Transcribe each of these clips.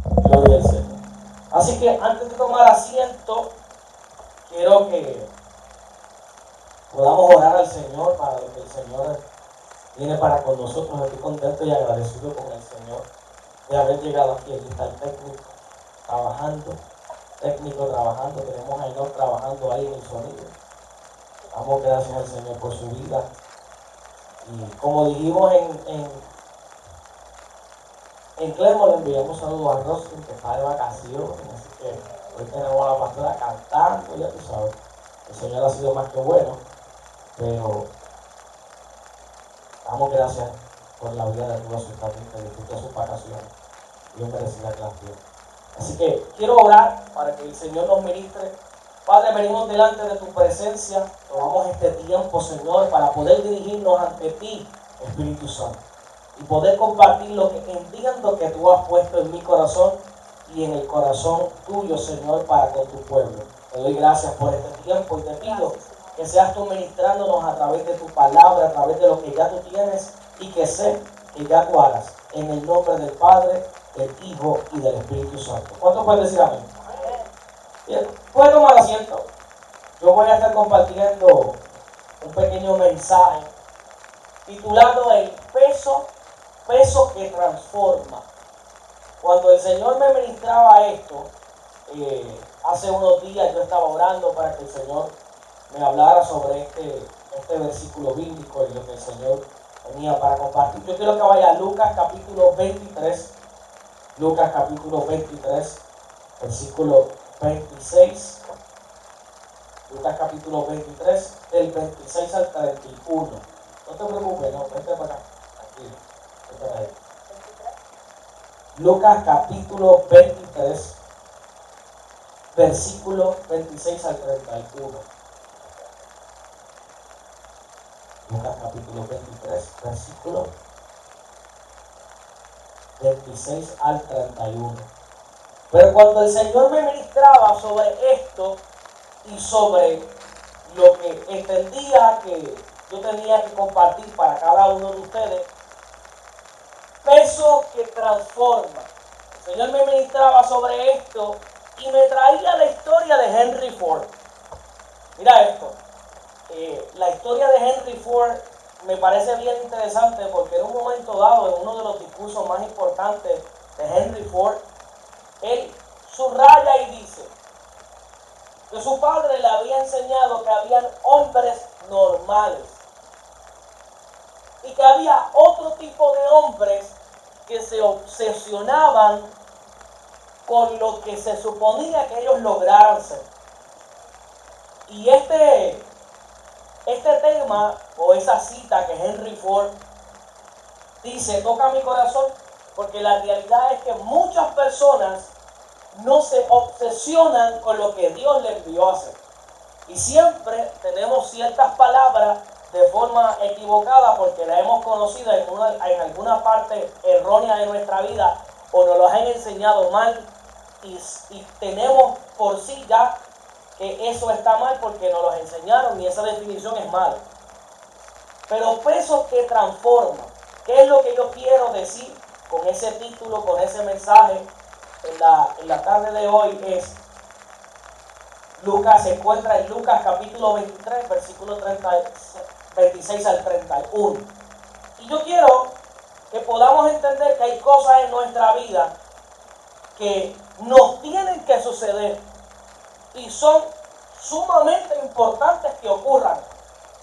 Gloria al Señor. Así que antes de tomar asiento, quiero que podamos orar al Señor para lo que el Señor viene para con nosotros. Estoy contento y agradecido con el Señor de haber llegado aquí. Aquí está el técnico trabajando, tenemos a Enoch trabajando ahí en el sonido. Damos gracias al Señor por su vida. Y como dijimos en Clermont, le enviamos saludos a Roskin, que está de vacaciones, así que hoy tenemos a la pastora cantando, ya tú sabes. El Señor ha sido más que bueno, pero damos gracias por la vida de todos sus también, que disfrute sus vacaciones. Dios merecida gracia. Así que quiero orar para que el Señor nos ministre. Padre, venimos delante de tu presencia, tomamos este tiempo, Señor, para poder dirigirnos ante ti, Espíritu Santo, y poder compartir lo que entiendo que tú has puesto en mi corazón y en el corazón tuyo, Señor, para con tu pueblo. Te doy gracias por este tiempo y te pido que seas tú ministrándonos a través de tu palabra, a través de lo que ya tú tienes y que sé que ya tú harás. En el nombre del Padre, del Hijo y del Espíritu Santo. ¿Cuántos pueden decir amén? Bien, puede tomar asiento. Yo voy a estar compartiendo un pequeño mensaje titulado El peso que transforma. Cuando el Señor me ministraba esto, hace unos días yo estaba orando para que el Señor me hablara sobre este versículo bíblico y lo que el Señor venía para compartir. Yo quiero que vaya a Lucas capítulo 23, Lucas capítulo 23, versículo 26. Lucas capítulo 23, del 26 al 31. No te preocupes, no, vete para acá. Aquí, vete para ahí. Lucas capítulo 23, versículo 26 al 31. Lucas capítulo 23, versículo 26 al 31. Pero cuando el Señor me ministraba sobre esto y sobre lo que entendía que yo tenía que compartir para cada uno de ustedes, peso que transforma. El Señor me ministraba sobre esto y me traía la historia de Henry Ford. Mira esto, la historia de Henry Ford me parece bien interesante porque en un momento dado, en uno de los discursos más importantes de Henry Ford, él subraya y dice que su padre le había enseñado que habían hombres normales y que había otro tipo de hombres que se obsesionaban con lo que se suponía que ellos lograran ser. Y este tema o esa cita que Henry Ford dice toca mi corazón porque la realidad es que muchas personas no se obsesionan con lo que Dios les envió a hacer. Y siempre tenemos ciertas palabras de forma equivocada porque las hemos conocido en alguna parte errónea de nuestra vida o nos las han enseñado mal y tenemos por sí ya que eso está mal porque nos lo enseñaron y esa definición es mala. Pero peso que transforma. ¿Qué es lo que yo quiero decir con ese título, con ese mensaje en la tarde de hoy? Es Lucas, se encuentra en Lucas capítulo 23, versículo 26 al 31. Y yo quiero que podamos entender que hay cosas en nuestra vida que nos tienen que suceder y son sumamente importantes que ocurran.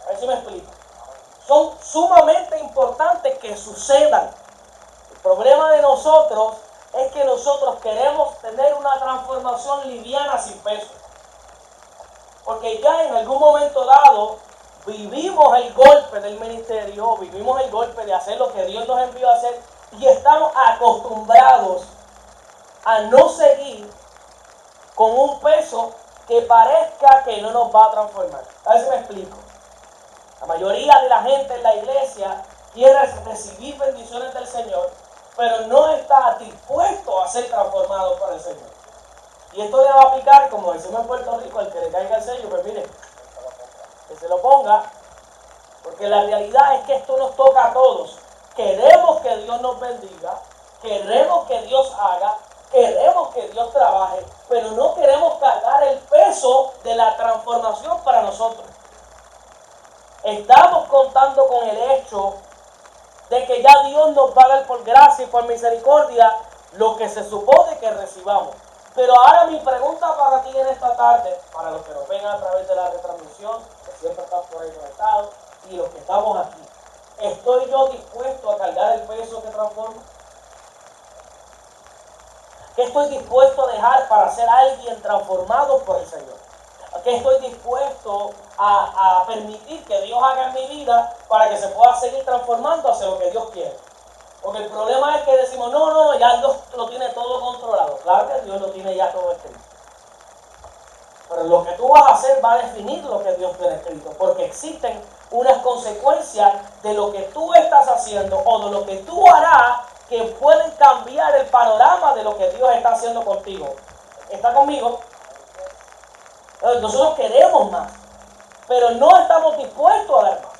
A ver si me explico. Son sumamente importantes que sucedan. El problema de nosotros es que nosotros queremos tener una transformación liviana sin peso. Porque ya en algún momento dado vivimos el golpe del ministerio, vivimos el golpe de hacer lo que Dios nos envió a hacer y estamos acostumbrados a no seguir con un peso que parezca que no nos va a transformar. A ver si me explico. La mayoría de la gente en la iglesia quiere recibir bendiciones del Señor, pero no está dispuesto a ser transformado por el Señor. Y esto le va a picar, como decimos en Puerto Rico, al que le caiga el sello, pues mire, que se lo ponga, porque la realidad es que esto nos toca a todos. Queremos que Dios nos bendiga, queremos que Dios haga, queremos que Dios trabaje, pero no queremos cargar el peso de la transformación para nosotros. Estamos contando con el hecho de que ya Dios nos va a dar por gracia y por misericordia lo que se supone que recibamos. Pero ahora mi pregunta para ti en esta tarde, para los que nos ven a través de la retransmisión, que siempre están por ahí conectados, y los que estamos aquí, ¿estoy yo dispuesto a cargar el peso que transforma? ¿Qué estoy dispuesto a dejar para ser alguien transformado por el Señor? ¿Qué estoy dispuesto a permitir que Dios haga en mi vida para que se pueda seguir transformando hacia lo que Dios quiere? Porque el problema es que decimos, no, ya Dios lo tiene todo controlado. Claro que Dios lo tiene ya todo escrito. Pero lo que tú vas a hacer va a definir lo que Dios tiene escrito. Porque existen unas consecuencias de lo que tú estás haciendo o de lo que tú harás que pueden cambiar el panorama de lo que Dios está haciendo contigo. ¿Está conmigo? Nosotros queremos más, pero no estamos dispuestos a dar más.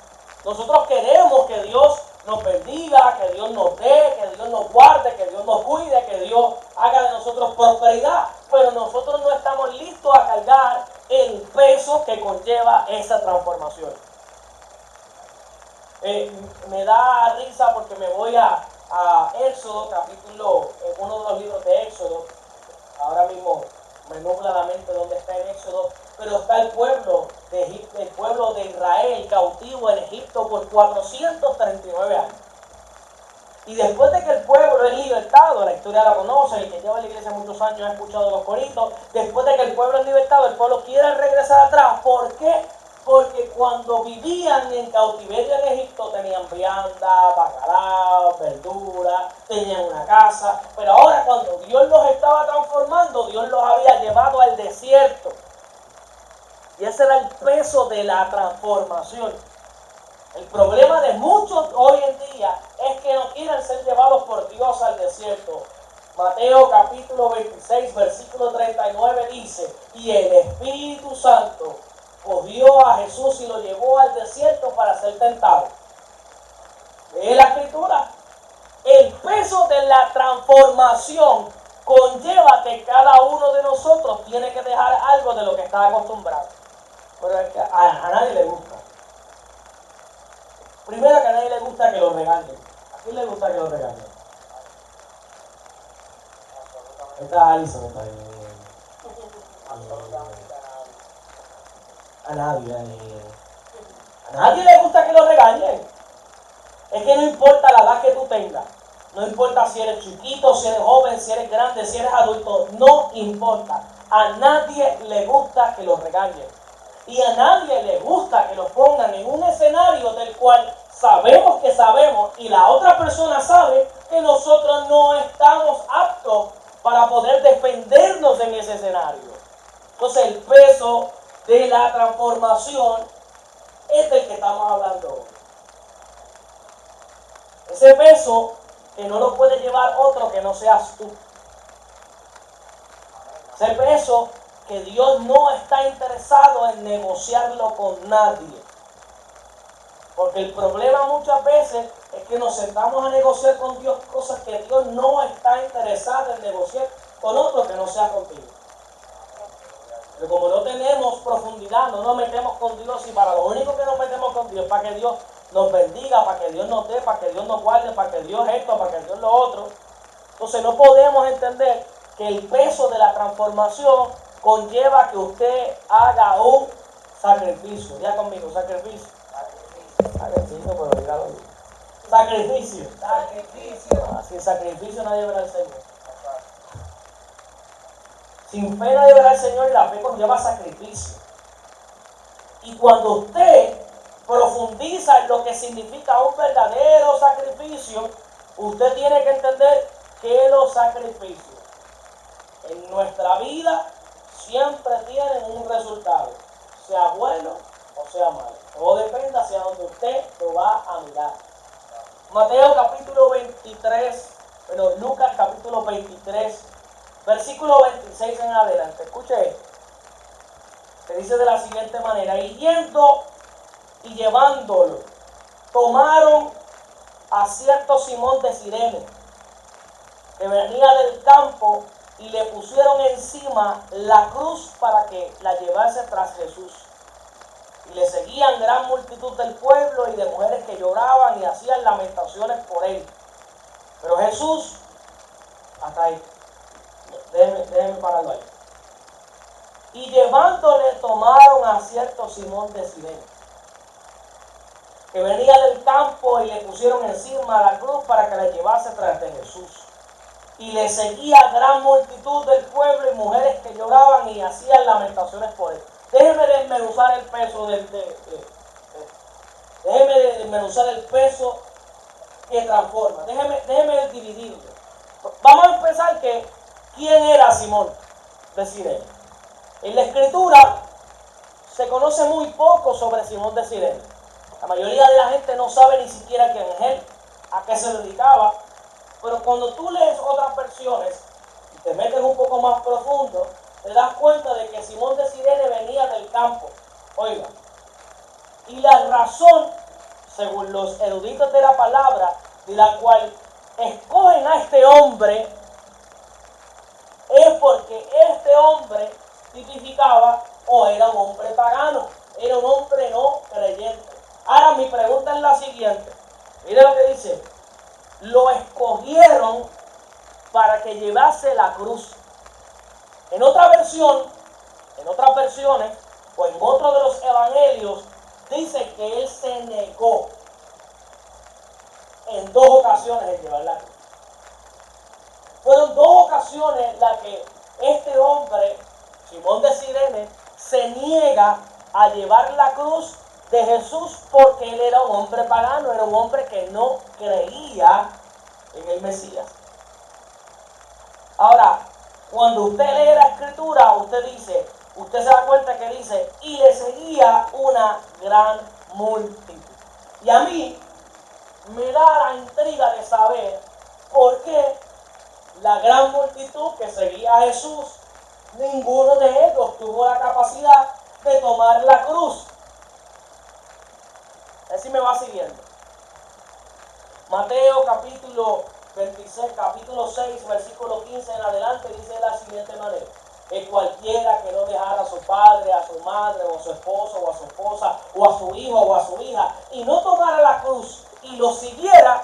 Nosotros queremos que Dios nos bendiga, que Dios nos dé, que Dios nos guarde, que Dios nos cuide, que Dios haga de nosotros prosperidad, pero nosotros no estamos listos a cargar el peso que conlleva esa transformación. Me da risa porque me voy a Éxodo, capítulo, uno de los libros de Éxodo. Ahora mismo me nubla la mente donde está en Éxodo, pero está el pueblo de Egipto, el pueblo de Israel cautivo en Egipto por 439 años. Y después de que el pueblo es libertado, la historia la conoce, el que lleva a la iglesia muchos años ha escuchado los coritos, después de que el pueblo es libertado, el pueblo quiere regresar atrás. ¿Por qué? Porque cuando vivían en cautiverio en Egipto tenían vianda, bacalao, verduras, tenían una casa. Pero ahora cuando Dios los estaba transformando, Dios los había llevado al desierto. Y ese era el peso de la transformación. El problema de muchos hoy en día es que no quieren ser llevados por Dios al desierto. Mateo capítulo 26, versículo 39 dice, y el Espíritu Santo cogió a Jesús y lo llevó al desierto para ser tentado. Lee la escritura. El peso de la transformación conlleva que cada uno de nosotros tiene que dejar algo de lo que está acostumbrado. Pero es que a nadie le gusta. Primero, que a nadie le gusta que lo regañen. ¿A quién le gusta que lo regañen? Está Alison, está ahí. A nadie. A nadie le gusta que lo regañen. Es que no importa la edad que tú tengas. No importa si eres chiquito, si eres joven, si eres grande, si eres adulto. No importa. A nadie le gusta que lo regañen. Y a nadie le gusta que lo pongan en un escenario del cual sabemos y la otra persona sabe que nosotros no estamos aptos para poder defendernos en ese escenario. Entonces el peso de la transformación es del que estamos hablando hoy. Ese peso que no lo puede llevar otro que no seas tú. Ese peso que Dios no está interesado en negociarlo con nadie. Porque el problema muchas veces es que nos sentamos a negociar con Dios cosas que Dios no está interesado en negociar con otro que no sea contigo. Pero como no tenemos profundidad, no nos metemos con Dios, y para lo único que nos metemos con Dios es para que Dios nos bendiga, para que Dios nos dé, para que Dios nos guarde, para que Dios esto, para que Dios lo otro. Entonces no podemos entender que el peso de la transformación conlleva que usted haga un sacrificio. Ya conmigo, sacrificio. Sacrificio, pero dígalo bien. Sacrificio. Sin sacrificio nadie verá al Señor. Sin fe nadie verá al Señor, y la fe conlleva sacrificio. Y cuando usted profundiza en lo que significa un verdadero sacrificio, usted tiene que entender que los sacrificios en nuestra vida siempre tienen un resultado, sea bueno o sea malo. Todo depende hacia donde usted lo va a mirar. Mateo capítulo 23, Lucas capítulo 23, versículo 26 en adelante. Escuche esto. Se dice de la siguiente manera: y yendo y llevándolo, tomaron a cierto Simón de Cirene, que venía del campo, y le pusieron encima la cruz para que la llevase tras Jesús. Y le seguían gran multitud del pueblo y de mujeres que lloraban y hacían lamentaciones por él. Pero Jesús, hasta ahí, déjenme pararlo ahí. Y llevándole tomaron a cierto Simón de Cirene, que venía del campo, y le pusieron encima la cruz para que la llevase tras de Jesús. Y le seguía gran multitud del pueblo y mujeres que lloraban y hacían lamentaciones por él. Déjeme desmenuzar el peso déjeme desmenuzar el peso que transforma. Déjeme dividirlo. Vamos a empezar que ¿quién era Simón de Cirene? En la escritura se conoce muy poco sobre Simón de Cirene. La mayoría de la gente no sabe ni siquiera quién es él, a qué se dedicaba. Pero cuando tú lees otras versiones y te metes un poco más profundo, te das cuenta de que Simón de Cirene venía del campo. Oiga, y la razón, según los eruditos de la palabra, de la cual escogen a este hombre, es porque este hombre tipificaba o era un hombre pagano, era un hombre no creyente. Ahora mi pregunta es la siguiente, mire lo que dice: lo escogieron para que llevase la cruz. En otra versión, en otras versiones, o en otro de los evangelios, dice que él se negó en 2 ocasiones en llevar la cruz. Fueron 2 ocasiones las que este hombre, Simón de Cirene, se niega a llevar la cruz de Jesús porque él era un hombre pagano, era un hombre que no creía en el Mesías. Ahora, cuando usted lee la escritura, usted se da cuenta que dice, y le seguía una gran multitud. Y a mí me da la intriga de saber por qué la gran multitud que seguía a Jesús, ninguno de ellos tuvo la capacidad de tomar la cruz. Así me va siguiendo. Mateo capítulo 26, capítulo 6, versículo 15 en adelante, dice de la siguiente manera: que cualquiera que no dejara a su padre, a su madre, o a su esposo, o a su esposa, o a su hijo, o a su hija, y no tomara la cruz y lo siguiera,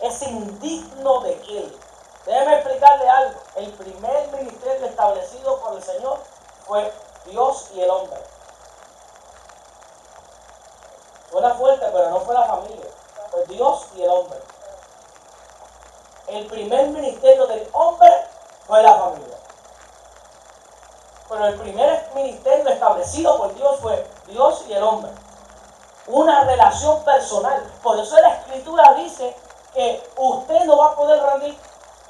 es indigno de él. Déjeme explicarle algo. El primer ministerio establecido por el Señor fue Dios y el hombre. Suena fuerte, pero no fue la familia. Fue Dios y el hombre. El primer ministerio del hombre fue la familia. Pero el primer ministerio establecido por Dios fue Dios y el hombre. Una relación personal. Por eso la escritura dice que usted no va a poder rendir.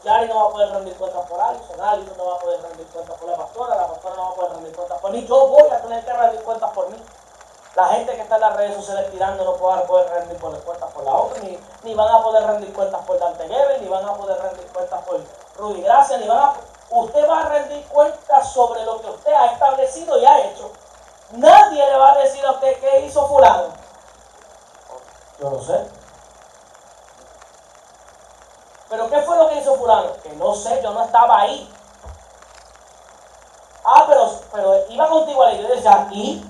Yari no va a poder rendir cuentas por Alison, Alison no va a poder rendir cuentas por la pastora no va a poder rendir cuentas por mí. Yo voy a tener que rendir cuentas por mí. La gente que está en las redes sociales tirando no va a poder rendir cuentas por la otra, ni van a poder rendir cuentas por Dante Gebel, ni van a poder rendir cuentas por Rudy Gracia, usted va a rendir cuentas sobre lo que usted ha establecido y ha hecho. Nadie le va a decir a usted qué hizo fulano. Yo no sé. ¿Pero qué fue lo que hizo fulano? Que no sé, yo no estaba ahí. Ah, pero iba contigo a la iglesia y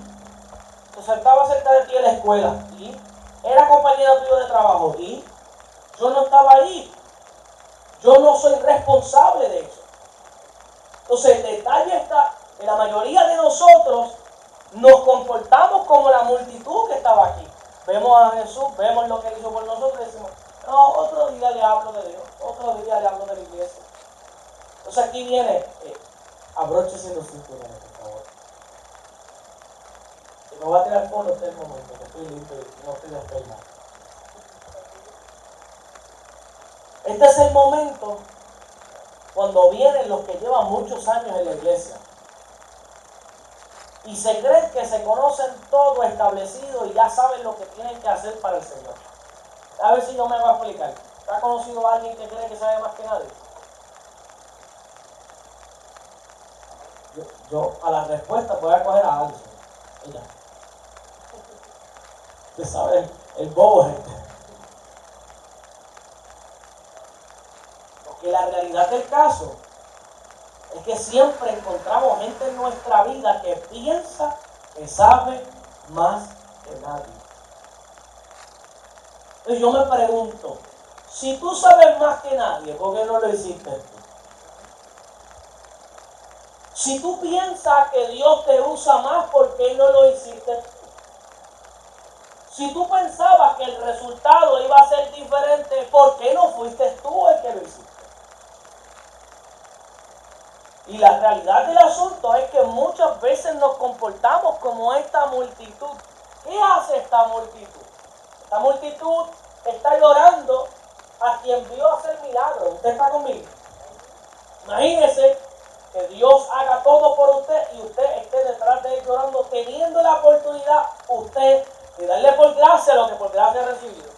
se sentaba cerca de ti en la escuela y era compañero tuyo de trabajo y yo no estaba ahí. Yo no soy responsable de eso. Entonces el detalle está que la mayoría de nosotros nos comportamos como la multitud que estaba aquí. Vemos a Jesús, vemos lo que hizo por nosotros y decimos, no, otro día le hablo de Dios, otro día le hablo de la iglesia. Entonces aquí viene, abróchese los cinturones, por favor. Si me va a tirar fondo, este es el momento, que estoy limpio y no estoy despeinado. Este es el momento cuando vienen los que llevan muchos años en la iglesia y se creen que se conocen todo establecido y ya saben lo que tienen que hacer para el Señor. A ver si yo me voy a explicar. ¿Ha conocido a alguien que cree que sabe más que nadie? Yo a la respuesta voy a coger a Alison. Ella. Usted sabe, el bobo es este. Porque la realidad del caso Es que siempre encontramos gente en nuestra vida que piensa que sabe más que nadie. Y yo me pregunto, si tú sabes más que nadie, ¿por qué no lo hiciste tú? Si tú piensas que Dios te usa más, ¿por qué no lo hiciste tú? Si tú pensabas que el resultado iba a ser diferente, ¿por qué no fuiste tú el que lo hiciste? Y la realidad del asunto es que muchas veces nos comportamos como esta multitud. ¿Qué hace esta multitud? Esta multitud está llorando a quien vio hacer milagros. ¿Usted está conmigo? Imagínese que Dios haga todo por usted y usted esté detrás de él llorando, teniendo la oportunidad usted de darle por gracia lo que por gracia ha recibido.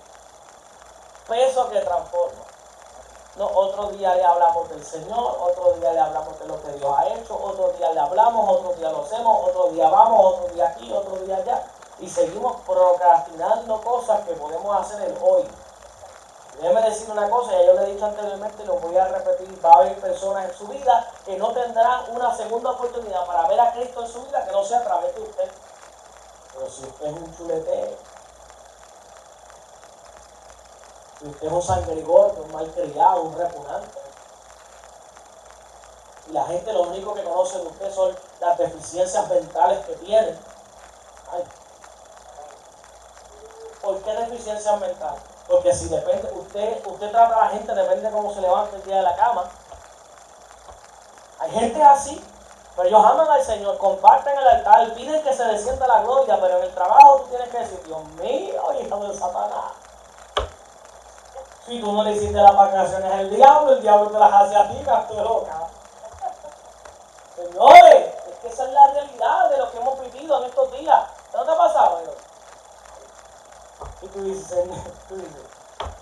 Peso que transforma. No, otro día le hablamos del Señor, otro día le hablamos de lo que Dios ha hecho, otro día le hablamos, otro día lo hacemos, otro día vamos, otro día aquí, otro día allá. Y seguimos procrastinando cosas que podemos hacer el hoy. Déjeme decir una cosa, ya yo le he dicho anteriormente y lo voy a repetir, va a haber personas en su vida que no tendrán una segunda oportunidad para ver a Cristo en su vida que no sea a través de usted. Pero si usted es un chuletero, si usted es un sangrigordo, un malcriado, un repugnante, y la gente lo único que conoce de usted son las deficiencias mentales que tiene. Ay, ¿por qué deficiencias mentales? Porque si depende, usted trata a la gente, depende de cómo se levanta el día de la cama. Hay gente así, pero ellos aman al Señor, comparten el altar, piden que se descienda la gloria, pero en el trabajo tú tienes que decir, Dios mío, hijo de Satanás. Si tú no le hiciste las vacaciones al diablo, el diablo te las hace a ti, gasto loca. Señores, es que esa es la realidad de lo que hemos vivido en estos días. ¿No te ha pasado, Dios? Y tú dices, Señor, tú dices,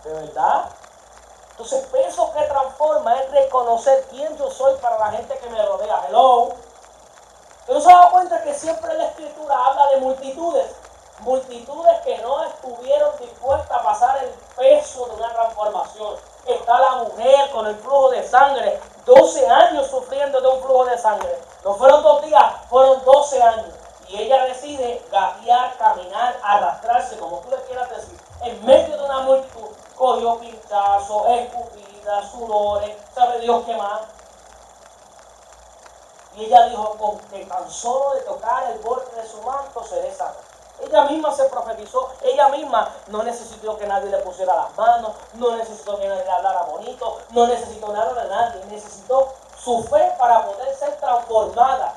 ¿de verdad? Entonces, eso que transforma es reconocer quién yo soy para la gente que me rodea. Hello. ¿Pero se ha dado cuenta que siempre la Escritura habla de multitudes? Multitudes que no estuvieron dispuestas a pasar el peso de una transformación. Está la mujer con el flujo de sangre, 12 años sufriendo de un flujo de sangre. No fueron 2 días, fueron 12 años. Y ella decide gatear, caminar, arrastrarse, como tú le quieras decir, en medio de una multitud. Cogió pinchazos, escupidas, sudores, sabe Dios qué más. Y ella dijo, con que tan solo de tocar el borde de su manto seré sana. Ella misma se profetizó, ella misma no necesitó que nadie le pusiera las manos, no necesitó que nadie le hablara bonito, no necesitó nada de nadie, necesitó su fe para poder ser transformada.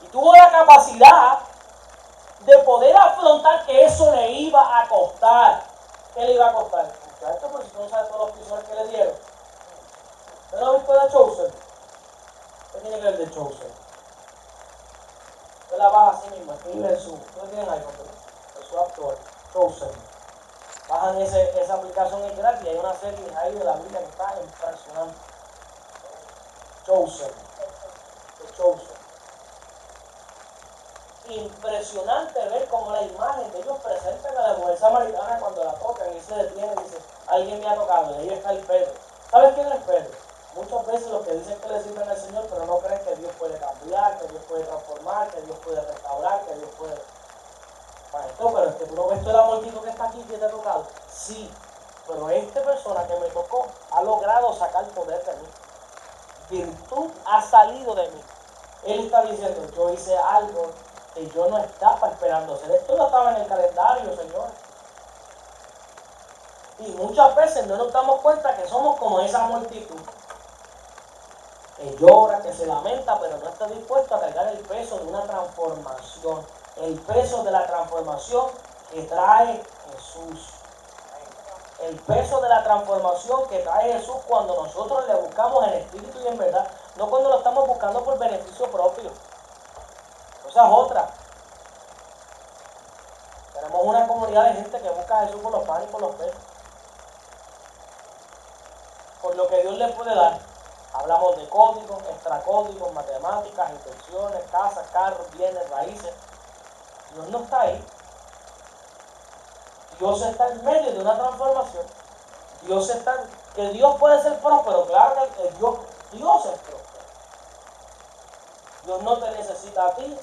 Y tuvo la capacidad de poder afrontar que eso le iba a costar. ¿Qué le iba a costar? Esto porque tú no sabes todos los pisones que le dieron. ¿Usted no ha visto de Chosen? ¿Qué tiene que ver de Chosen? Usted la baja así mismo, escribe en su, ustedes tienen iPhone, en su App Store, Chosen. Bajan esa aplicación es gratis y hay una serie ahí de la Biblia que está impresionante. Chosen. The Chosen. Impresionante ver cómo la imagen de ellos presentan a la mujer samaritana cuando la tocan y se detiene y dice, alguien me ha tocado, y ahí está el Pedro. ¿Sabes quién es Pedro? Muchas veces los que dicen que le sirven al Señor, pero no creen que Dios puede cambiar, que Dios puede transformar, que Dios puede restaurar, que Dios puede... Maestro, pero es que tú no ves toda la multitud que está aquí que te ha tocado. Sí, pero esta persona que me tocó ha logrado sacar poder de mí. Virtud ha salido de mí. Él está diciendo, yo hice algo que yo no estaba esperando hacer. Esto no estaba en el calendario, Señor. Y muchas veces no nos damos cuenta que somos como esa multitud. Que llora, que se lamenta, pero no está dispuesto a cargar el peso de una transformación. El peso de la transformación que trae Jesús. El peso de la transformación que trae Jesús cuando nosotros le buscamos en espíritu y en verdad. No cuando lo estamos buscando por beneficio propio. Esa es otra. Tenemos una comunidad de gente que busca a Jesús por los panes y por los peces. Por lo que Dios le puede dar. Hablamos de códigos, extracódigos, matemáticas, intenciones, casas, carros, bienes, raíces. Dios no está ahí. Dios está en medio de una transformación. Dios está Que Dios puede ser próspero, claro que Dios es próspero. Dios no te necesita a ti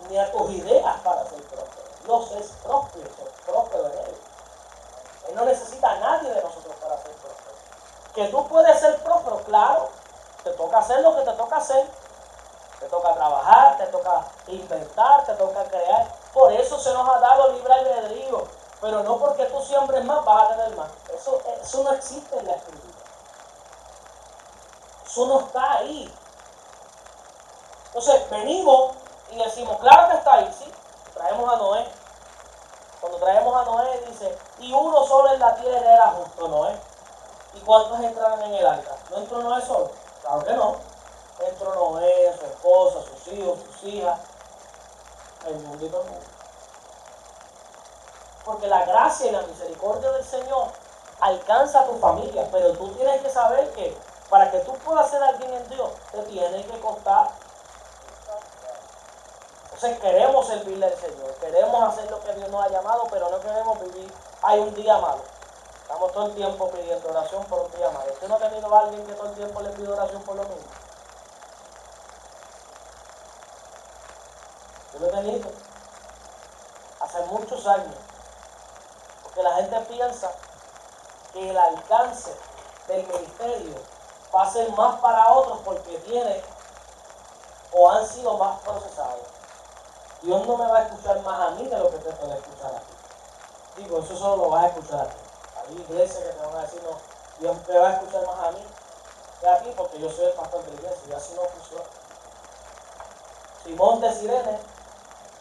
ni a tus ideas para ser próspero. Dios es próspero en Él. Él no necesita a nadie de nosotros para ser próspero. Que tú puedes ser próspero, claro, te toca hacer lo que te toca hacer. Te toca trabajar, te toca inventar, te toca crear. Por eso se nos ha dado libre albedrío. Pero no porque tú siembres más vas a tener más. Eso no existe en la Escritura. Eso no está ahí. Entonces venimos y decimos, claro que está ahí, ¿sí? Traemos a Noé. Cuando traemos a Noé dice, y uno solo en la tierra era justo, Noé. ¿Y cuántos entraron en el arca? ¿No entró Noé solo? Claro que no. Entró Noé, su esposa, sus hijos, sus hijas, el mundo y todo el mundo. Porque la gracia y la misericordia del Señor alcanza a tu familia, pero tú tienes que saber que para que tú puedas ser alguien en Dios, te tiene que costar. Entonces queremos servirle al Señor, queremos hacer lo que Dios nos ha llamado, pero no queremos vivir, hay un día malo. Estamos todo el tiempo pidiendo oración por un día malo. ¿Usted no ha tenido a alguien que todo el tiempo le pide oración por lo mismo? Yo lo he tenido hace muchos años, porque la gente piensa que el alcance del ministerio va a ser más para otros porque tiene o han sido más procesados. Dios no me va a escuchar más a mí de lo que te puede escuchar a ti. Digo, eso solo lo vas a escuchar a ti. Hay iglesias que te van a decir, no, Dios me va a escuchar más a mí que a ti porque yo soy el pastor de la iglesia y así no funciona. Simón de Cirene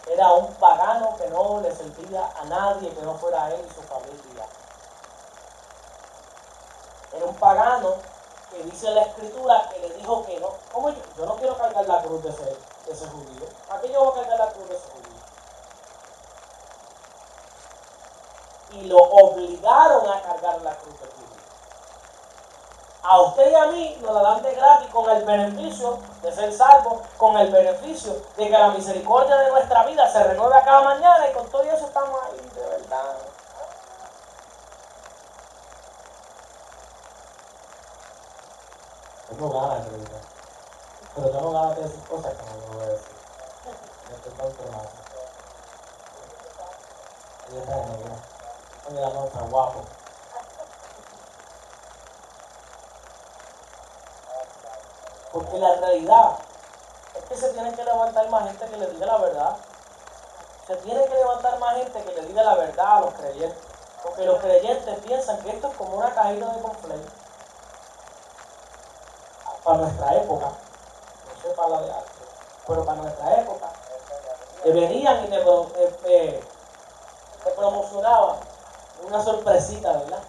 era un pagano que no le servía a nadie que no fuera a él y su familia. Era un pagano que dice en la escritura que le dijo que no. ¿Cómo yo no quiero cargar la cruz de ese judío? ¿A qué yo voy a cargar la cruz de ese judío? Y lo obligaron a cargar la cruz del judío. A usted y a mí nos la dan de gratis con el beneficio de ser salvos, con el beneficio de que la misericordia de nuestra vida se renueve a cada mañana y con todo eso estamos ahí, de verdad. Tengo ganas de predicar, pero tengo ganas de decir cosas que no voy a decir. Esto es otro lado. Ahí está el negro. Oye, no está guapo. Porque la realidad es que se tiene que levantar más gente que le diga la verdad. Se tiene que levantar más gente que le diga la verdad a los creyentes. Porque los creyentes piensan que esto es como una cajita de conflate. Para nuestra época, no sé para la de antes, pero para nuestra época, que venían y te promocionaban una sorpresita, ¿verdad?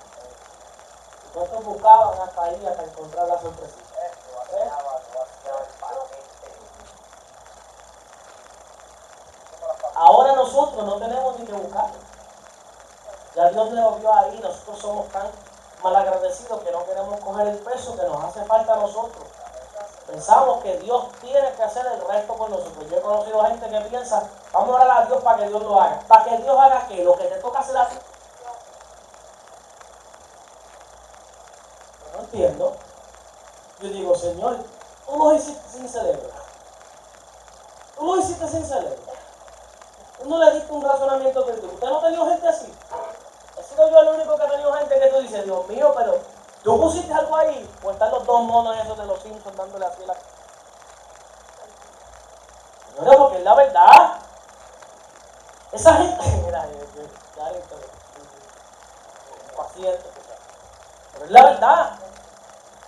Y cuántos buscaban hasta ahí hasta encontrar la sorpresita. ¿Eh? Ahora nosotros no tenemos ni que buscarlo. Ya Dios nos vio ahí, nosotros somos tan malagradecidos que no queremos coger el peso que nos hace falta a nosotros. Pensamos que Dios tiene que hacer el resto por nosotros. Yo he conocido gente que piensa, vamos a orar a Dios para que Dios lo haga. ¿Para que Dios haga qué? Lo que te toca hacer a ti. Yo no entiendo. Yo digo, Señor, tú lo hiciste sin cerebro. Tú lo hiciste sin cerebro. Tú no le diste un razonamiento crítico. ¿Usted no ha tenido gente así? He sido yo el único que ha tenido gente que tú dices, Dios mío, pero tú pusiste algo ahí. O están los dos monos esos de los Simpsons dándole así la... Señores, porque es la verdad. Esa gente, mira, ya esto, paciente, pero es la verdad.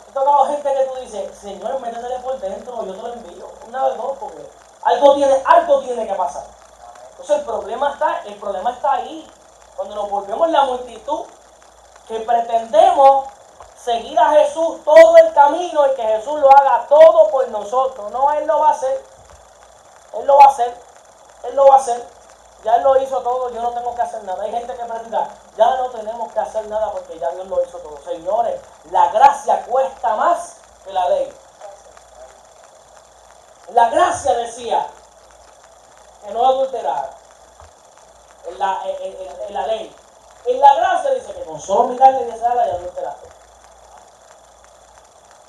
He tocado gente que tú dices, Señor, métetele por dentro, yo te lo envío. Una vez dos, porque algo tiene que pasar. Entonces el problema está ahí. Cuando nos volvemos la multitud que pretendemos seguir a Jesús todo el camino y que Jesús lo haga todo por nosotros. No, Él lo va a hacer. Él lo va a hacer. Él lo va a hacer. Ya Él lo hizo todo, yo no tengo que hacer nada. Hay gente que predica, ya no tenemos que hacer nada porque ya Dios lo hizo todo. Señores, la gracia cuesta más que la ley. La gracia decía que no adulterara. En la ley. En la gracia dice que con solo mirarle y desearla ya adulteraste.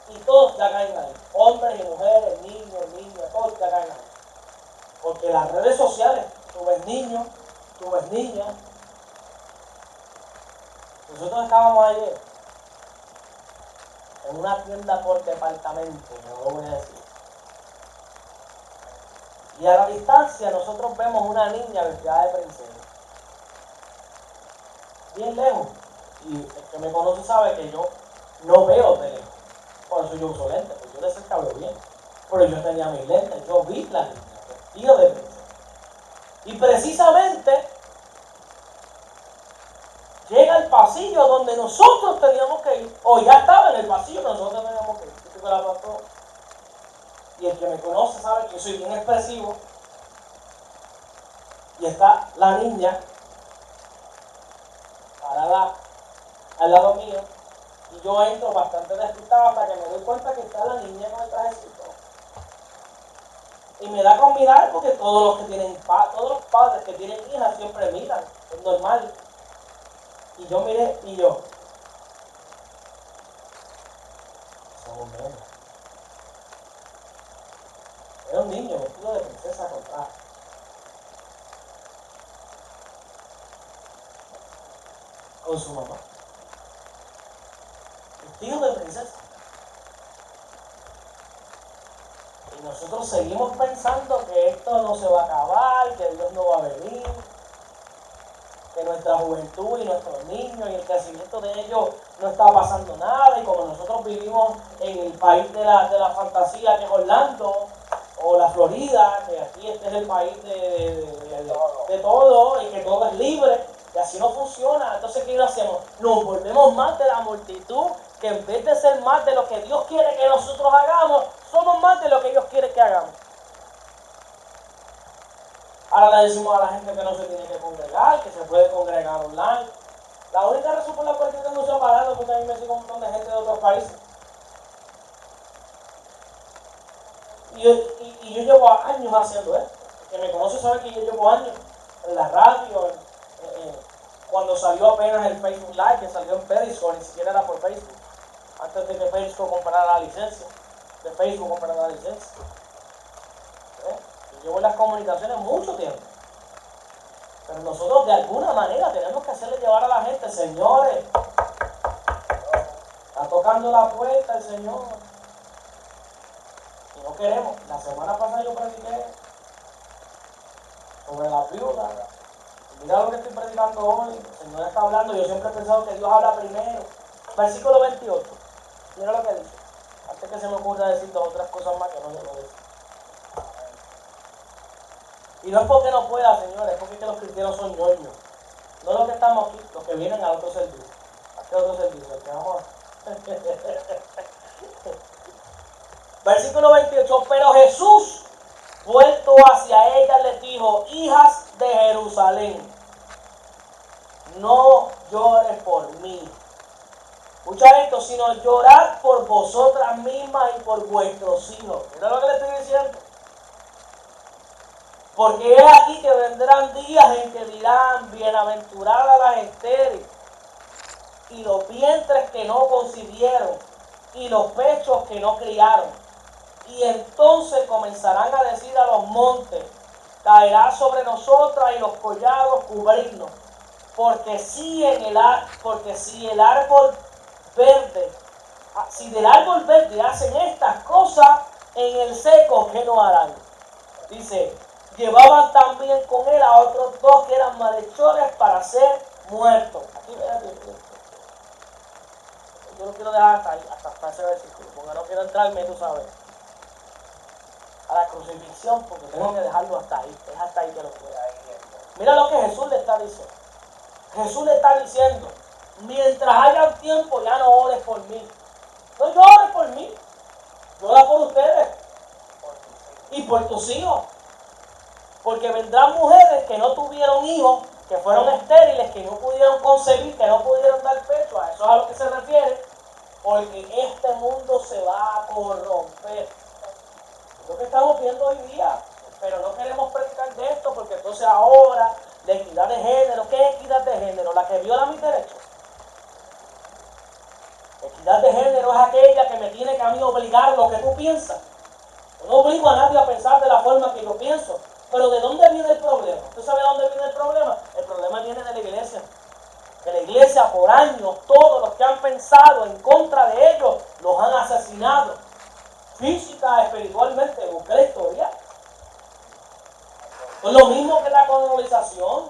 Y todos ya caen ahí. Hombres y mujeres, niños, niñas, todos ya caen ahí. Porque las redes sociales, tú ves niños, tú ves niñas. Nosotros estábamos ayer en una tienda por departamento, no lo voy a decir. Y a la distancia nosotros vemos una niña vestida de princesa. Bien lejos. Y el que me conoce sabe que yo no veo de lejos. Por eso yo uso lentes, porque yo de cerca veo bien. Pero yo tenía mis lentes, yo vi la niña vestida de princesa. Y precisamente llega al pasillo donde nosotros teníamos que ir, o ya estaba en el pasillo que nosotros teníamos que ir. Y el que me conoce sabe que yo soy bien expresivo. Y está la niña parada al lado mío. Y yo entro bastante despistado hasta que me doy cuenta que está la niña con el trajecito. Y me da con mirar porque todos los padres que tienen hijas siempre miran, es normal. Y yo miré y yo, somos menos. Era un niño vestido de princesa con traje. Con su mamá. Vestido de princesa. Y nosotros seguimos pensando que esto no se va a acabar, que Dios no va a venir, que nuestra juventud y nuestros niños y el crecimiento de ellos no está pasando nada. Y como nosotros vivimos en el país de la fantasía que es Orlando o la Florida, que aquí este es el país de todo y que todo es libre, y así no funciona. Entonces, ¿qué hacemos? Nos volvemos más de la multitud, que en vez de ser más de lo que Dios quiere que nosotros hagamos, somos más de lo que Dios quiere que hagamos. Ahora le decimos a la gente que no se tiene que congregar, que se puede congregar online. La única razón por la cual yo tengo separado es porque a mí me sigue un montón de gente de otros países. Y yo llevo años haciendo esto. El que me conoce sabe que yo llevo años en la radio, cuando salió apenas el Facebook Live, que salió en Periscope, ni siquiera era por Facebook. Antes de que Periscope comprara la licencia, de Facebook comprara la licencia. Yo llevo en las comunicaciones mucho tiempo. Pero nosotros de alguna manera tenemos que hacerle llevar a la gente, señores, está tocando la puerta el Señor. Y no queremos. La semana pasada yo prediqué sobre la viuda. Mira lo que estoy predicando hoy. El Señor está hablando. Yo siempre he pensado que Dios habla primero. Versículo 28. Mira lo que dice. Antes que se me ocurra decir dos o tres cosas más que no se lo dice. Y no es porque no pueda, señores, es porque los cristianos son ñoños. No los que estamos aquí, los que vienen al otro servicio. ¿A qué otro servicio? ¿A qué vamos a... Versículo 28. Pero Jesús, vuelto hacia ellas, les dijo: hijas de Jerusalén, no llores por mí. Escucha esto, sino llorad por vosotras mismas y por vuestros hijos. ¿Mira lo que le estoy diciendo? Porque es aquí que vendrán días en que dirán: bienaventuradas las estériles, y los vientres que no concibieron, y los pechos que no criaron. Y entonces comenzarán a decir a los montes: caerá sobre nosotras, y los collados cubrirnos. Porque si el árbol verde, si del árbol verde hacen estas cosas, en el seco, ¿qué no harán? Dice: llevaban también con él a otros dos que eran malhechores para ser muertos. Aquí yo lo quiero dejar hasta ahí, hasta ese versículo, porque no quiero entrarme, tú sabes, a la crucifixión, porque tengo que dejarlo hasta ahí. Es hasta ahí que lo quiero. Mira lo que Jesús le está diciendo. Jesús le está diciendo: mientras haya tiempo, ya no ores por mí. No llores por mí, llora por ustedes y por tus hijos. Porque vendrán mujeres que no tuvieron hijos, que fueron estériles, que no pudieron concebir, que no pudieron dar pecho. A eso es a lo que se refiere. Porque este mundo se va a corromper. Es lo que estamos viendo hoy día. Pero no queremos predicar de esto, porque entonces ahora, la equidad de género. ¿Qué es equidad de género? La que viola mis derechos. Equidad de género es aquella que me tiene que a mí obligar lo que tú piensas. Yo no obligo a nadie a pensar de la forma que yo pienso. Pero ¿de dónde viene el problema? ¿Usted sabe de dónde viene el problema? El problema viene de la iglesia. Que la iglesia por años, todos los que han pensado en contra de ellos, los han asesinado. Física, espiritualmente, busqué la historia. Es lo mismo que la colonización.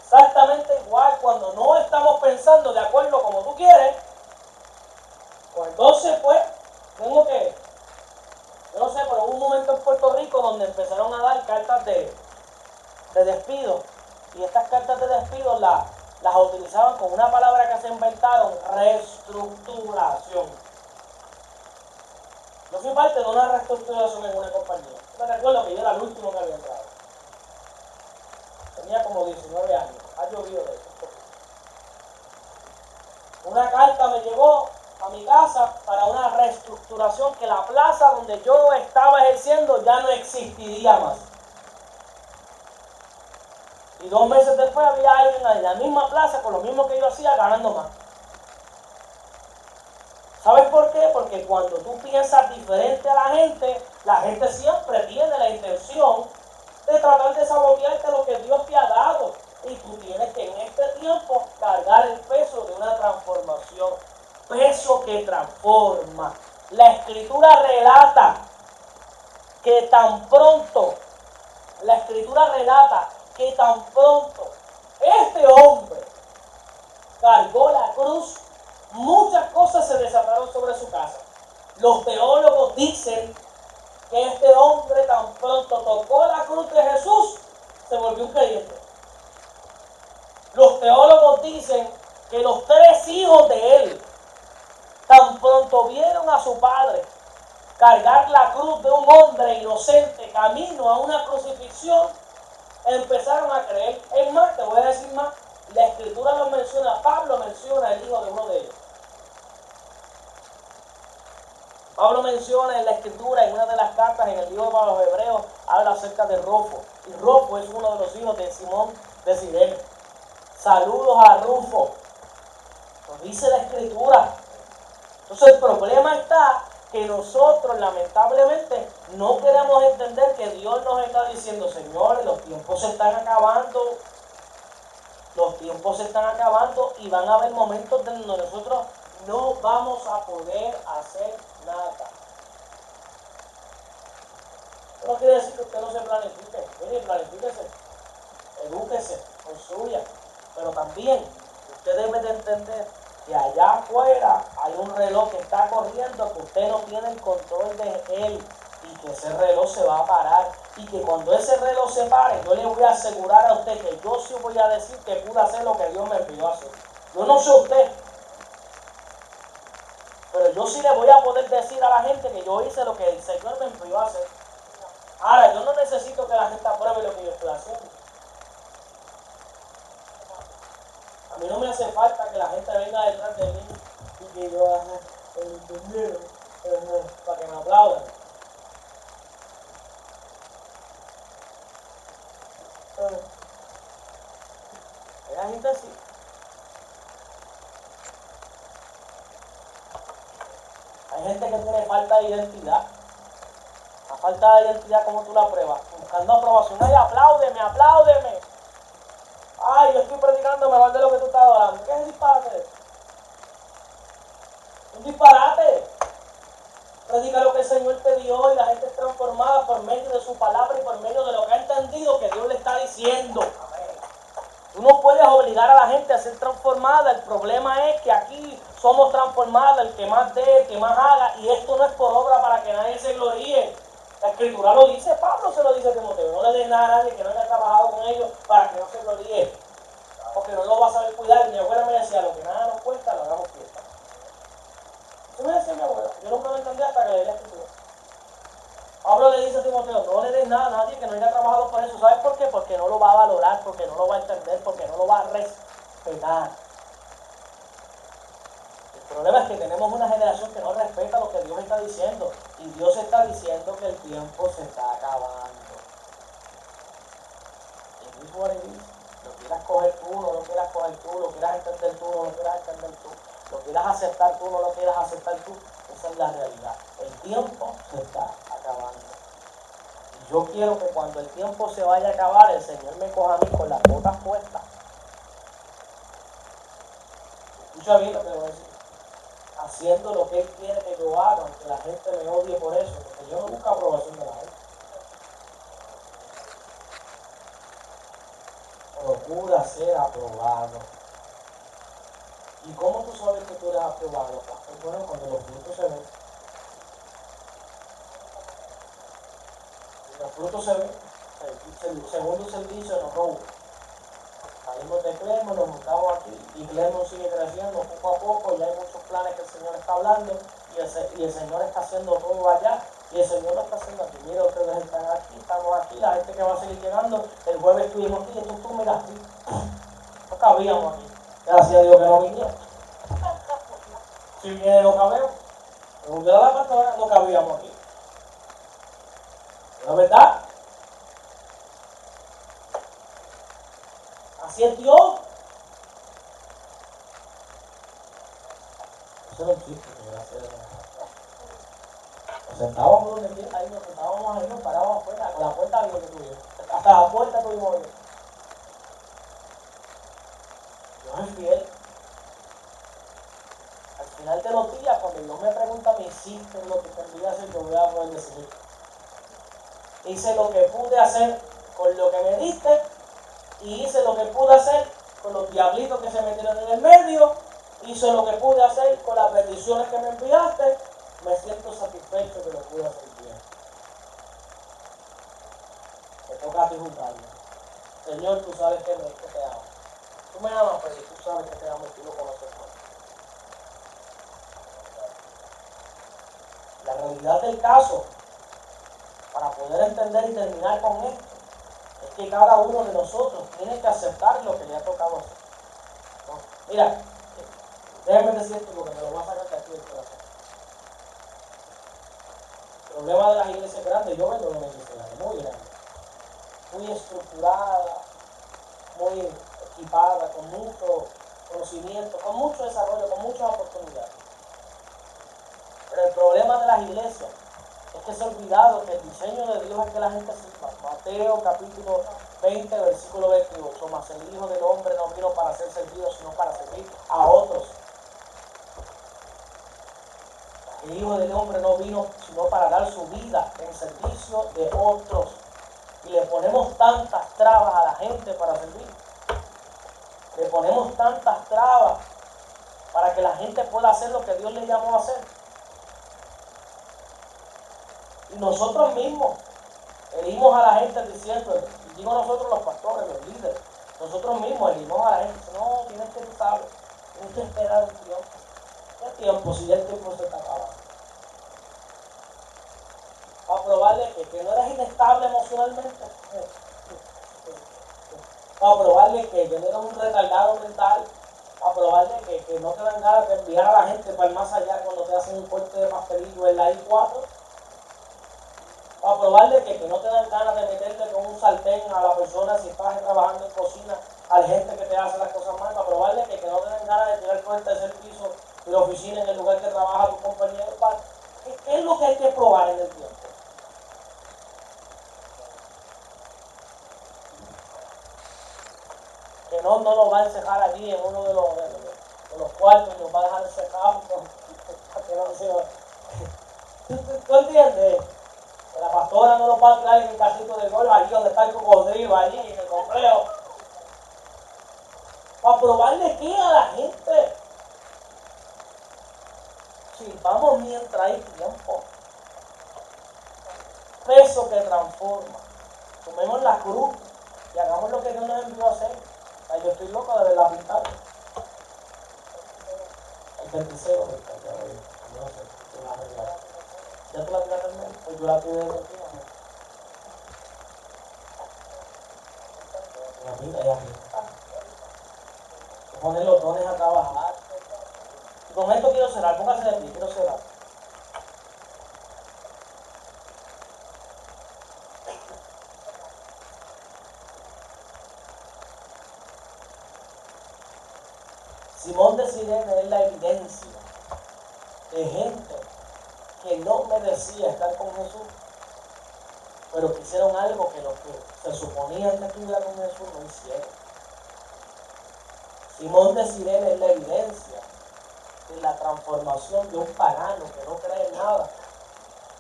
Exactamente igual, cuando no estamos pensando de acuerdo como tú quieres, pues entonces pues, tengo que, yo no sé, pero hubo un momento en Puerto Rico donde empezaron a dar cartas de despido. Y estas cartas de despido las utilizaban con una palabra que se inventaron, reestructuración. Yo fui parte de una reestructuración en una compañía. Yo me recuerdo que yo era el último que había entrado. Tenía como 19 años. Ha llovido de eso. Una carta me llegó a mi casa para una reestructuración que la plaza donde yo estaba ejerciendo ya no existiría más. Y 2 meses después había alguien en la misma plaza con lo mismo que yo hacía ganando más. ¿Sabes por qué? Porque cuando tú piensas diferente a la gente siempre tiene la intención de tratar de sabotearte lo que Dios te ha dado. Y tú tienes que en este tiempo cargar el peso de una transformación. Peso que transforma. La Escritura relata que tan pronto este hombre cargó la cruz, muchas cosas se desataron sobre su casa. Los teólogos dicen que este hombre tan pronto tocó la cruz de Jesús, se volvió un creyente. Los teólogos dicen que los 3 hijos de él, tan pronto vieron a su padre cargar la cruz de un hombre inocente camino a una crucifixión, empezaron a creer. Es más, te voy a decir más, la Escritura lo menciona, Pablo menciona el hijo de uno de ellos. Pablo menciona en la Escritura, en una de las cartas, en el libro para los Hebreos, habla acerca de Rufo. Y Rufo es uno de los hijos de Simón de Cirene. Saludos a Rufo. Lo dice la Escritura. Entonces el problema está que nosotros lamentablemente no queremos entender que Dios nos está diciendo, señores, los tiempos se están acabando. Los tiempos se están acabando y van a haber momentos donde nosotros no vamos a poder hacer nada. Eso no quiere decir que usted no se planifique. Mire, planifíquese, edúquese, construya. Pero también usted debe de entender que allá afuera hay un reloj que está corriendo, que usted no tiene el control de él y que ese reloj se va a parar. Y que cuando ese reloj se pare, yo le voy a asegurar a usted que yo sí voy a decir que pude hacer lo que Dios me envió a hacer. Yo no sé usted, pero yo sí le voy a poder decir a la gente que yo hice lo que el Señor me envió a hacer. Ahora, yo no necesito que la gente apruebe lo que yo estoy haciendo. A mí no me hace falta que la gente venga detrás de mí y que yo haga el dinero para que me aplaudan. Hay gente así. Hay gente que tiene falta de identidad. La falta de identidad, ¿cómo tú la pruebas? Buscando aprobación. Ay, apláudeme, apláudeme. Ay, yo estoy predicando mejor de lo que tú estás hablando. ¿Qué es el disparate? Un disparate. Predica lo que el Señor te dio y la gente es transformada por medio de su palabra y por medio de lo que ha entendido que Dios le está diciendo. Tú no puedes obligar a la gente a ser transformada. El problema es que aquí somos transformados, el que más dé, el que más haga, y esto no es por obra para que nadie se gloríe. La Escritura lo dice, Pablo se lo dice a Timoteo. No le des nada a nadie que no haya trabajado con ellos para que no se gloríe. Porque no lo va a saber cuidar. Mi abuela me decía, lo que nada nos cuesta, lo hagamos fiesta. Eso me decía mi abuela. Yo nunca lo entendí hasta que leí la Escritura. Pablo le dice a Timoteo, no le des nada a nadie que no haya trabajado por eso. ¿Sabes por qué? Porque no lo va a valorar, porque no lo va a entender, porque no lo va a respetar. El problema es que tenemos una generación que no respeta lo que Dios está diciendo. Y Dios está diciendo que el tiempo se está acabando. Y mismo lo quieras coger tú, no lo quieras coger tú, lo quieras entender tú, no lo quieras entender tú. Lo quieras aceptar tú, no lo quieras aceptar tú, esa es la realidad. El tiempo se está acabando. Y yo quiero que cuando el tiempo se vaya a acabar, el Señor me coja a mí con las botas puestas. Escucha bien lo que voy a decir. Haciendo lo que Él quiere que yo haga, aunque la gente me odie por eso, porque yo no busco aprobación de la gente. Procura ser aprobado. ¿Y cómo tú sabes que tú eres aprobado? Pues bueno, cuando los frutos se ven. Los frutos se ven. El segundo servicio nos roba. Salimos de Clermont, nos juntamos aquí y Clermont sigue creciendo poco a poco. Ya hay muchos planes que el Señor está hablando y el Señor está haciendo todo allá y el Señor lo está haciendo aquí. Mira, ustedes están aquí, estamos aquí, la gente que va a seguir llegando. El jueves estuvimos aquí, entonces tú miras aquí. No cabíamos aquí. Gracias a Dios que no vinieron. Si viene no cabemos. Pregunté a la pastora, no cabíamos aquí. ¿No es verdad? Así es Dios. Eso no existe, gracias a Dios. Nos sentábamos donde quiera, ahí nos sentábamos ahí, nos parábamos afuera, con la puerta abierta tuvimos. Hasta la puerta tuvimos abierta. Dios es fiel. Al final de los días, cuando Dios me pregunta, ¿me hiciste lo que tendría que hacer? Yo voy a poder decir, hice lo que pude hacer con lo que me diste y hice lo que pude hacer con los diablitos que se metieron en el medio, hice lo que pude hacer con las bendiciones que me enviaste, me siento satisfecho que lo pude hacer bien. Te toca a ti juzgarme. Señor, tú sabes que te amo. Tú me amas, pero tú sabes que te amo y tú lo conoces todo. La realidad del caso, para poder entender y terminar con esto, es que cada uno de nosotros tiene que aceptar lo que le ha tocado hacer. ¿No? Mira, déjame decirte porque me lo voy a sacar de aquí del corazón. El problema de las iglesias grandes, yo vengo de una iglesia grande, muy grande, muy estructurada, muy equipada, con mucho conocimiento, con mucho desarrollo, con muchas oportunidades. Pero el problema de las iglesias es que se ha olvidado que el diseño de Dios es que la gente sirva. Mateo capítulo 20, versículo 28. Mas el Hijo del Hombre no vino para ser servido, sino para servir a otros. El Hijo del Hombre no vino sino para dar su vida en servicio de otros. Y le ponemos tantas trabas a la gente para servir. Le ponemos tantas trabas para que la gente pueda hacer lo que Dios le llamó a hacer. Y nosotros mismos herimos a la gente diciendo, y digo nosotros los pastores, los líderes, nosotros mismos herimos a la gente, no, tienes que estar, tienes que esperar un tiempo. ¿Qué tiempo? Si ya el tiempo se está acabando. Para probarle que no eres inestable emocionalmente. Para probarle que no eres un retardado mental. Para probarle que no te dan ganas de enviar a la gente para el más allá cuando te hacen un corte de pastelillo en la I4. Para probarle que no te dan ganas de meterte con un sartén a la persona si estás trabajando en cocina, a la gente que te hace las cosas mal. Para probarle que no te dan ganas de tirar por el tercer piso de la oficina en el lugar que trabaja tu compañero. ¿Qué es lo que hay que probar en el tiempo? Que no lo va a encerrar allí en uno de los cuartos y nos va a dejar encerrados para que no se va. ¿Tú entiendes? Que la pastora no lo va a tirar en el casito de golf, allí donde está el cocodrilo, allí en el complejo. Para probarle qué a la gente. Sirvamos mientras hay tiempo. Peso que transforma. Tomemos la cruz y hagamos lo que Dios nos envió a hacer. Ay, yo estoy loco de verla pintar. El 26 no sé, te la arreglar. ¿Ya tú la tiraste al medio? Pues yo la tiré de aquí. La pinta y aquí. Poner los dones a trabajar. Y con esto quiero cerrar, póngase de pie, quiero cerrar. Simón de Sirene es la evidencia de gente que no merecía estar con Jesús, pero que hicieron algo que los que se suponían que estuvieran con Jesús no hicieron. Simón de Sirene es la evidencia de la transformación de un pagano que no cree en nada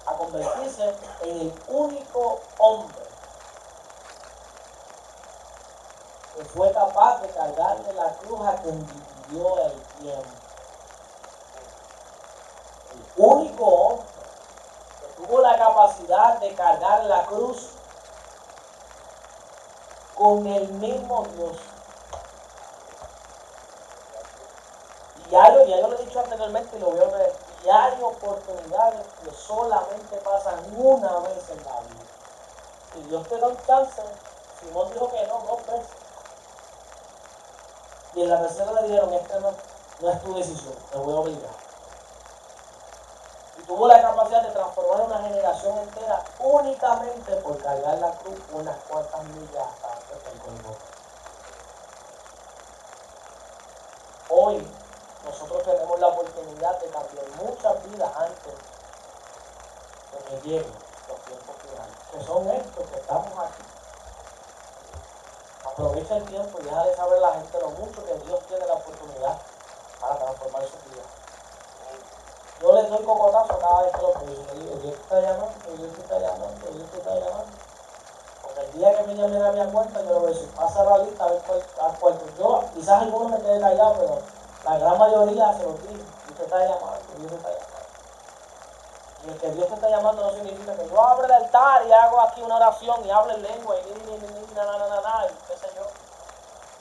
a convertirse en el único hombre que fue capaz de cargarle la cruz a quien dividió el tiempo. El único hombre que tuvo la capacidad de cargar la cruz con el mismo Dios. Y ya lo he dicho anteriormente y lo voy a ver. Y hay oportunidades que solamente pasan una vez en la vida. Si Dios te da un chance, Simón dijo que no, 2 veces. Y en la tercera le dijeron, no es tu decisión, te voy a obligar. Y tuvo la capacidad de transformar una generación entera únicamente por cargar la cruz unas cuantas millas hasta antes del Golgota. Hoy nosotros tenemos la oportunidad de cambiar muchas vidas antes de que lleguen los tiempos finales, que son estos que estamos aquí. Aprovecha el tiempo y deja de saber la gente lo mucho que Dios tiene la oportunidad para transformar su vida. Yo les doy cocotazo cada vez que lo pido. Y le digo, Dios te está llamando, Dios te está llamando, Dios te está llamando. Porque el día que me llamen a mi cuenta, yo le voy a decir, pasa la lista a ver cuál. Yo, quizás algunos me queden callados, pero la gran mayoría se lo digo. Dios te está llamando, Dios te está llamando. Y el que Dios te está llamando no significa que yo abro el altar y hago aquí una oración y hablo en lengua y qué sé yo.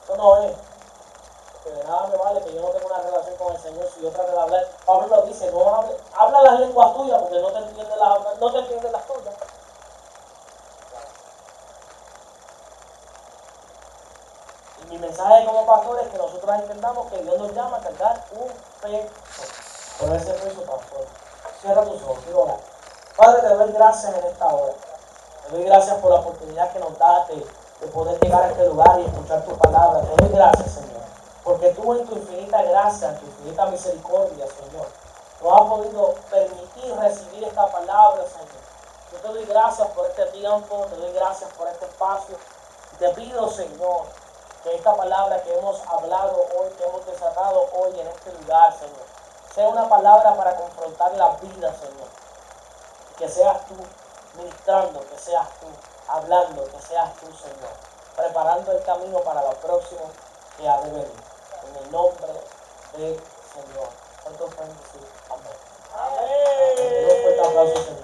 Eso no es. Porque de nada me vale que yo no tenga una relación con el Señor si yo trato de hablar. Pablo lo dice, no habla las lenguas tuyas porque no te entiende las tuyas. Y mi mensaje como pastor es que nosotros entendamos que Dios nos llama a cargar un peso, pero ese peso transforma. Cierra tus ojos, quiero orar. Padre, te doy gracias en esta hora. Te doy gracias por la oportunidad que nos das de poder llegar a este lugar y escuchar tu palabra. Te doy gracias, Señor, porque tú en tu infinita gracia, en tu infinita misericordia, Señor, nos has podido permitir recibir esta palabra, Señor. Yo te doy gracias por este tiempo, te doy gracias por este espacio. Te pido, Señor, que esta palabra que hemos hablado hoy, que hemos desatado hoy en este lugar, Señor, sea una palabra para confrontar la vida, Señor. Que seas tú ministrando, que seas tú hablando, que seas tú, Señor, preparando el camino para lo próximo que ha de venir. En el nombre del Señor. ¿Cuántos pueden decir amén? Amén. Un fuerte aplauso, Señor.